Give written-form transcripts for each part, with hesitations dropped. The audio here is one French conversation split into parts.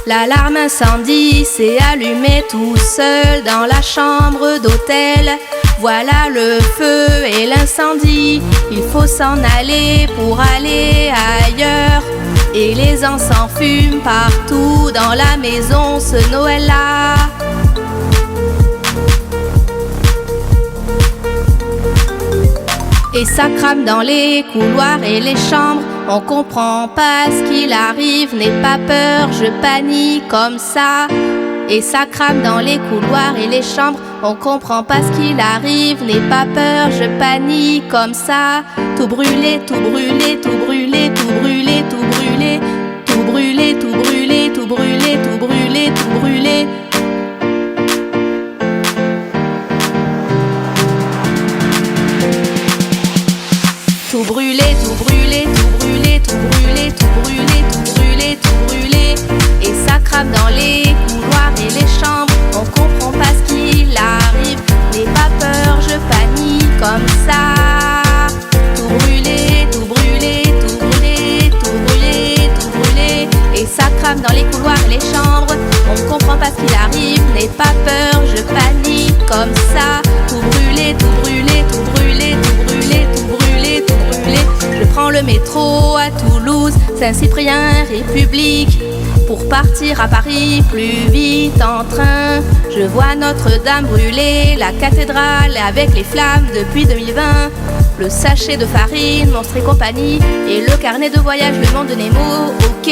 L'alarme incendie s'est allumée tout seul dans la chambre d'hôtel. Voilà le feu et l'incendie, il faut s'en aller pour aller ailleurs. Et les encens fument partout dans la maison ce Noël-là. Et ça crame dans les couloirs et les chambres. On comprend pas ce qu'il arrive, n'aie pas peur, je panique comme ça. Et ça crame dans les couloirs et les chambres. On comprend pas ce qu'il arrive, n'aie pas peur, je panique comme ça. Tout brûlé, tout brûlé, tout brûlé, tout brûlé, tout brûlé. Tout brûlé, tout brûlé, tout brûlé, tout brûlé, tout brûlé. Tout brûlé, tout brûlé, tout brûlé, tout brûlé, tout brûlé, tout brûlé, tout brûlé. Et ça crame dans les couloirs et les chambres. On comprend pas ce qu'il arrive. N'aie pas peur, je panique comme ça. Tout brûlé, tout brûlé, tout brûlé, tout brûlé, tout brûlé. Et ça crame dans les couloirs et les chambres. On comprend pas ce qu'il arrive. N'aie pas peur, je panique comme ça. Tout brûlé, tout brûlé, tout brûlé, tout brûlé, tout brûlé, tout brûlé. Je prends le métro à Toulouse, Saint-Cyprien, République, pour partir à Paris plus vite en train. Je vois Notre-Dame brûler, la cathédrale avec les flammes depuis 2020. Le sachet de farine, Monstre et compagnie, et le carnet de voyage, le monde de Nemo, ok.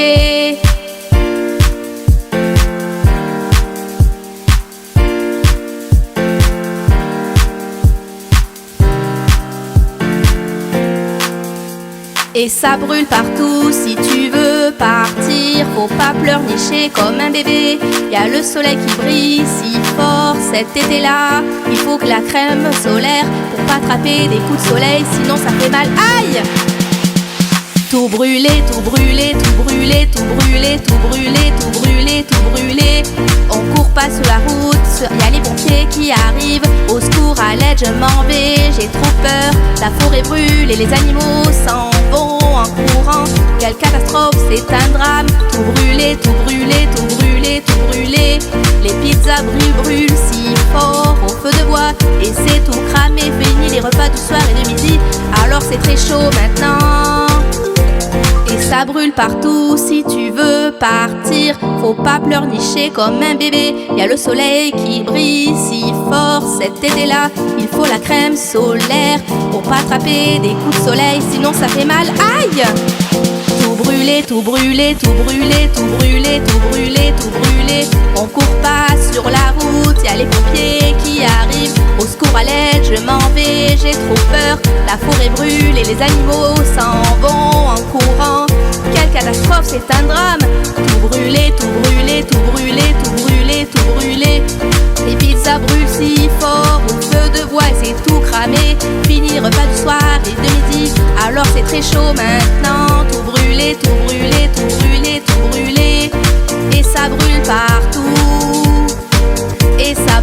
Et ça brûle partout, si tu veux partir, faut pas pleurnicher comme un bébé. Y a le soleil qui brille si fort cet été-là. Il faut que la crème solaire pour pas attraper des coups de soleil, sinon ça fait mal. Aïe! Tout brûlé, tout brûlé, tout brûlé, tout brûlé, tout brûlé, tout brûlé, tout brûlé. On court pas sur la route, y a les pompiers qui arrivent. Au secours, à l'aide, je m'en vais, j'ai trop peur. La forêt brûle et les animaux s'en vont en courant. Quelle catastrophe, c'est un drame. Tout brûlé, tout brûlé, tout brûlé, tout brûlé. Les pizzas brûlent si fort au feu de bois. Et c'est tout cramé, fini les repas du soir et de midi. Alors c'est très chaud maintenant. Et ça brûle partout, si tu veux partir, faut pas pleurnicher comme un bébé. Y a le soleil qui brille si fort cet été-là. Il faut la crème solaire pour pas attraper des coups de soleil, sinon ça fait mal. Aïe! Tout brûlé, tout brûlé, tout brûlé, tout brûlé, tout brûlé, tout brûlé. On court pas sur la route, y a les pompiers qui arrivent. Au secours, à l'aide, je m'en vais, j'ai trop peur. La forêt brûle et les animaux s'en vont en courant. Quelle catastrophe, c'est un drame. Tout brûlé, tout brûlé, tout brûlé, tout brûlé, tout brûlé. Les pizzas brûlent si fort au feu de bois et c'est tout cramé. Fini repas du soir et de midi, alors c'est très chaud maintenant. Tout brûlé, tout brûlé, tout brûlé, tout brûlé. Et ça brûle partout. Et ça